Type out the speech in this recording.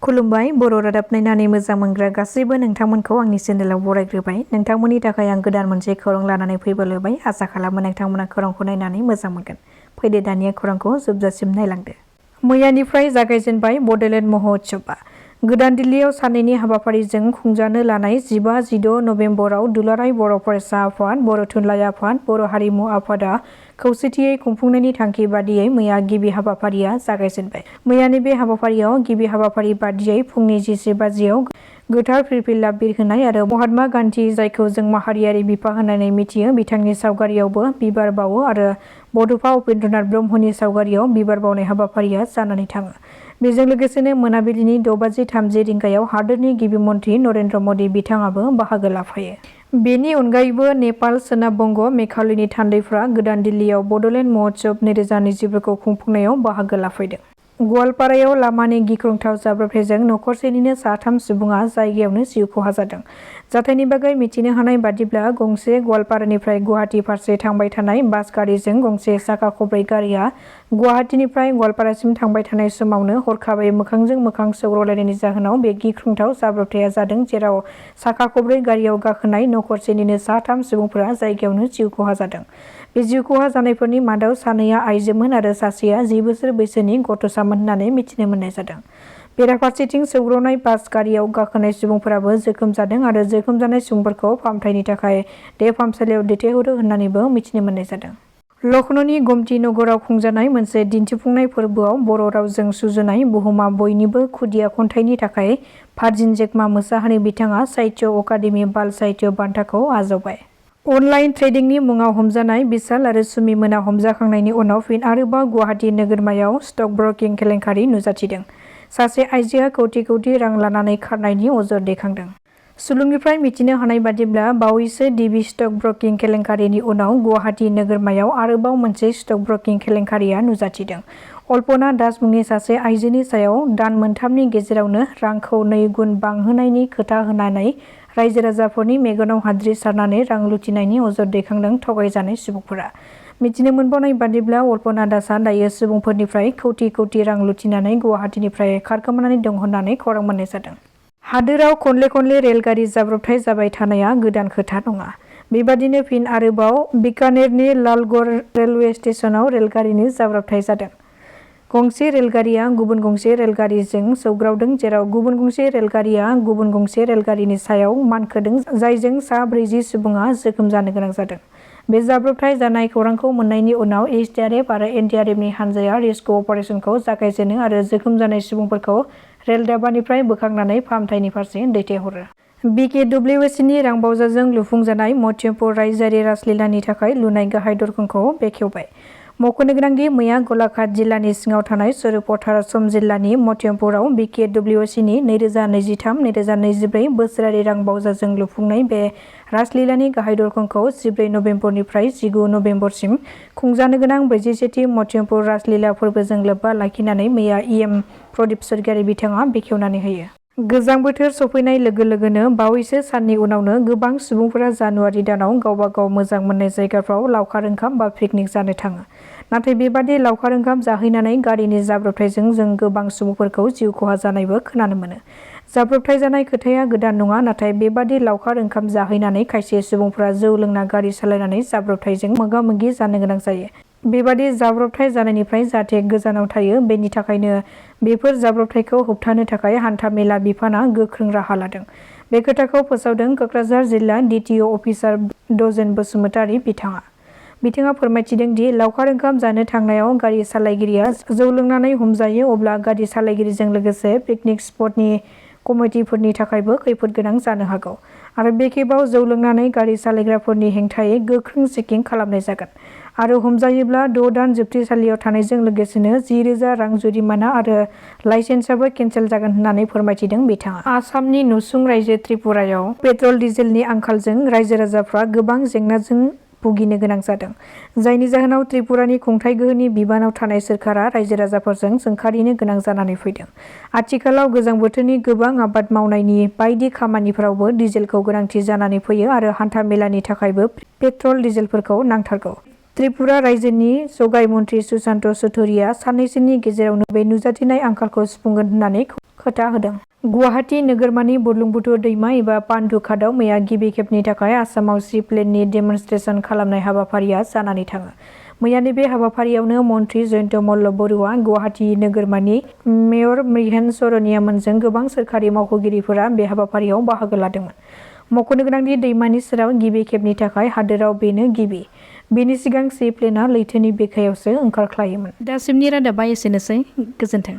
खुलुमबाय बर' रादाब नायनानै मोजां मोनग्रा गासैबो नोंथांमोनखौ आंनि चेनेलाव बरायग्रोबाय। नोंथांमोननि थाखाय आं गोदान मोनसे खौरां लानानै फैबोलायबाय। आसा खालामो नोंथांमोना खौरांखौ नायनानै मोजां मोनगोन। फैदो दानिया खौरांखौ जोबजासिम नायलांदो। मैयानिफ्राय जागायजेनबाय बड'लेण्ड महोत्सबआ। गोदान दिल्लीयाव साननैनि हाबाफारिजों खुंजानो लानाय 15-16 नबेम्बराव दुलाराय बर' फरायसा आफाद, बर' थुनलाइ आफाद, बर' हारिमु आफादआ खौसेथियै खुंफुंनायनि थांखि बादियै मैया गिबि हाबाफारिया जागायजेनबाय। मैयानि बे हाबाफारियाव गिबि हाबाफारि बादियै फुंनि 11 बाजियाव गोथार फिरफिला बिरहोनाय आरो महात्मा गान्धी, जायखौ जों माहारियारि बिफा होननानै मिथियो, बिथांनि सावगारियावबो बिबार बावो आरो बड'फा उपेन्द्रनाथ ब्रह्मनि सावगारियाव बिबार बावनाय हाबाफारिया जानानै थाङो। बेजों लोगोसेनो मोनाबिलिनि 6:30 रिंगायाव हादोरनि गिबि मन्त्रि नरेन्द्र मदि बिथाङाबो बाहागो लाफायो। बेनि अनगायैबो नेपाल, सोनाब बंग', मेघालयनि थान्दैफ्रा गोदान दिल्लीयाव बड'लेण्ड महोत्सब 2024 खुंफुंनायाव बाहागो लाफैदों। गवालपारायाव लामानि गिख्रंथाव जाब्रबथायजों नखरसेनिनो 3 सुबुङा जायगायावनो जिउ खहा जादों। जाथायनि बागै मिथिनो हानाय बादिब्ला गंसे गवालपारानिफ्राय गुवाहाटि फारसे थांबाय थानाय बास गारिजों गंसे साखा खब्रै गारिया गुवाहाटिनिफ्राय गवालपारासिम थांबाय थानाय समावनो हरखाबै मोखांजों मोखां सौग्रावलायनायनि जाहोनाव बे गिख्रंथाव जाब्रबथाया जादों, जेराव साखा खब्रै गारियाव गाखोनाय नखरसेनिनो 3 सुबुंफोरा जायगायावनो जिउ खहा जादों। बे जिउ खहा जानायफोरनि मादाव 2 आइजोमोन आरो 1 10 बोसोर बैसोनि गथ'सामोन होननानै मिथिनो मोननाय जादों। बेराफारसेथिं सौग्रावनाय बास गारियाव गाखोनाय सुबुंफोराबो जोखोम जादों आरो जोखोम जानाय सुबुंफोरखौ फाहामथायनि थाखाय देहा फाहामसालियाव दैथायहरो होननानैबो मिथिनो मोननाय जादों। लखनौनि गोमती नगराव खुंजानाय मोनसे दिन्थिफुंनाय फोरबोआव बर' रावजों सुजुनाय बुहुमा बयनिबो खुदिया खन्थाइनि थाखाय भार्जिन जेकमा मोसाहारि बिथाङा साहित्य अकादेमि बाल साहित्य बान्थाखौ आजावबाय। अनलाइन ट्रेडिंनि मुङाव हमजानाय बिशाल आरो सुमि मोना हमजाखांनायनि उनाव फिन आरोबाव गुवाहाटि नोगोरमायाव स्टक ब्रकिं केलेंकारि नुजाथिदों। सासे आइजोआ कौटि रां लानानै खारनायनि अजद दैखांदों। सुलुंनिफ्राय मिथिनो हानाय बादिब्ला बावैसो डिबि स्टक ब्रकिं केलेंकारिनि उनाव गुवाहाटि नोगोरमायाव आरोबाव मोनसे स्टक ब्रकिं केलेंकारिया नुजाथिदों। अल्पना दास मुंनि सासे आइजोनि सायाव दान 3नि गेजेरावनो रांखौ 2 गुन बांहोनायनि खोथा होनानै रायजो राजाफोरनि मेगनाव हाद्रि सारनानै रां लुथिनायनि अजद दैखांदों थगायजानाय सुबुंफोरा। मिथिनो मोनबावनाय बादिब्ला अल्पना दासआ दायो सुबुंफोरनिफ्राय कौटि रां लुथिनानै गुवाहाटिनिफ्राय खारखोमानानै दं होननानै खौरां मोननाय जादों। हादोराव खनले रेलगारि जाब्रबथाय जाबाय थानाया गोदान खोथा नङा। बेबादिनो फिन आरोबाव बिकानेरनि लालगड़ रेलवे स्टेशनाव रेलगारिनि जाब्रबथाय जादों। गंसे रेलगारिया गुबुन गंसे रेलगारिजों सौग्रावदों, जेराव गुबुन गंसे रेलगारिया गुबुन गंसे रेलगारिनि सायाव मानखोदों, जायजों सा 40 सुबुङा जोखोम जानो गोनां जादों। बे जाब्रबथाय जानाय खौरांखौ मोननायनि उनाव एसडिआरएफ आरो एनडिआरएफनि हानजाया रेस्किउ अपारेशनखौ जागायजेनो आरो जोखोम जानाय सुबुंफोरखौ रेल दाब्बानिफ्राय बोखांनानै फाहामथायनि फारसे दैथायहरो। बिकेडब्लिउएसनि रांबावजाजों लुफुंजानाय मध्यमपुर रायजोआरि रासलीलानि थाखाय लुनाय गाहाय दरखंखौ बेखेवबाय। मख'नो गोनांदि मैया गलाघाट जिल्लानि सिङाव थानाय स्वरूपधार असम जिल्लानि मध्यमपुराव बिकेडब्लिउएसनि 2023-2024 बोसोरारि रांबावजाजों लुफुंनाय बे रासलीलानि गाहाय दरखंखौ 14 नबेम्बरनिफ्राय 19 नबेम्बरसिम खुंजानो गोनां 41थि मध्यमपुर रासलीला फोरबोजों लोब्बा लाखिनानै मैया इएम प्रदीप स्वरगियारि बिथाङा बेखेवनानै होयो। गोजां बोथोर सफैनाय लोगो लोगोनो बावैसो साननि उनावनो गोबां सुबुंफोरा जानुवारि दानाव गावबा गाव मोजां मोननाय जायगाफ्राव लावखार ओंखाम बा पिकनिक जानो थाङो। नाथाय बेबादि लावखार ओंखाम जाहैनानै गारिनि जाब्रबथायजों जों गोबां सुबुंफोरखौ जिउ खहा जानायबो खोनानो मोनो। जाब्रबथाय जानाय खोथाया गोदान नङा, नाथाय बेबादि लावखार ओंखाम जाहैनानै खायसे सुबुंफोरा जौ लोंना गारि सालायनानै जाब्रबथायजों मोगा-मोगि जानो गोनां जायो। बेबादि जाब्रबथाय जानायनिफ्राय जाहाथे गोजानाव थायो, बेनि थाखायनो बेफोर जाब्रबथायखौ होबथानो थाखाय हान्था-मेला बिफाना गोख्रों राहा लादों। बे खोथाखौ फोसावदों कक्राझार जिल्ला डिटिअ अफिसार दजेन बसुमतारी बिथाङा फोरमायथिदों दि लावखार ओंखाम जानो थांनायाव गारि सालायगिरिया जौ लोंनानै हमजायो अब्ला गारि सालायगिरिजों लोगोसे पिकनिक स्पटनि कमिटिफोरनि थाखायबो खैफोद गोनां जानो हागौ आरो बे खेबाव जौ लोंनानै गारि सालायग्राफोरनि हेंथायै गोख्रों चेकिं खालामनाय जागोन आरो हमजायोब्ला 6 दान जोबथेसालियाव थानायजों लोगोसेनो 10,000 रां जुरिमाना आरो लाइसेन्सआबो केन्सेल जागोन होननानै फोरमायथिदों बिथाङा। आसामनि नुसुं रायजो त्रिपुरायाव पेट्रल डिजेलनि आंखालजों रायजो राजाफ्रा गोबां जेंनाजों भुगिनो गोनां जादों, जायनि जाहोनाव त्रिपुरानि खुंथाय गोहोनि बिबानाव थानाय सोरखारा रायजो राजाफोरजों सोंखारिनो गोनां जानानै फैदों। आथिखालाव गोजां बोथोरनि गोबां आबाद मावनायनि बायदि खामानिफोरावबो डिजेलखौ गोनांथि जानानै फैयो आरो हान्था मेलानि थाखायबो पेट्रल डिजेलफोरखौ नांथारगौ। त्रिपुरा रायजोनि जगाय मन्थ्रि सुशान्त चौधुरीया साननैसोनि गेजेरावनो बे नुजाथिनाय आंखालखौ सुफुंगोन होननानै खोथा होदों। गुवाहाटी नोगोरमानि बुरलुंबुथुर दैमा एबा पान्डुघाटआव मैया गिबि खेबनि थाखाय आसामाव सि प्लेननि डेमनस्ट्रेसन खालामनाय हाबाफारिया जानानै थाङो। मैयानि बे हाबाफारियावनो मन्थ्रि जयन्त मल्ल बरुवा, गुवाहाटी नोगोरमानि मेयर मृहेन सरनियामोनजों गोबां सोरखारि मावख'गिरिफोरा बे हाबाफारियाव बाहागो लादोंमोन। मख'नो गोनांदि दैमानि सेराव गिबि खेबनि थाखाय हादोराव बेनो गिबि। बेनि सिगां सि प्लेनआ लैथोनि बिखायावसो ओंखारख्लायोमोन। दासिमनि रादाबा एसेनोसै। गोजोन्थों।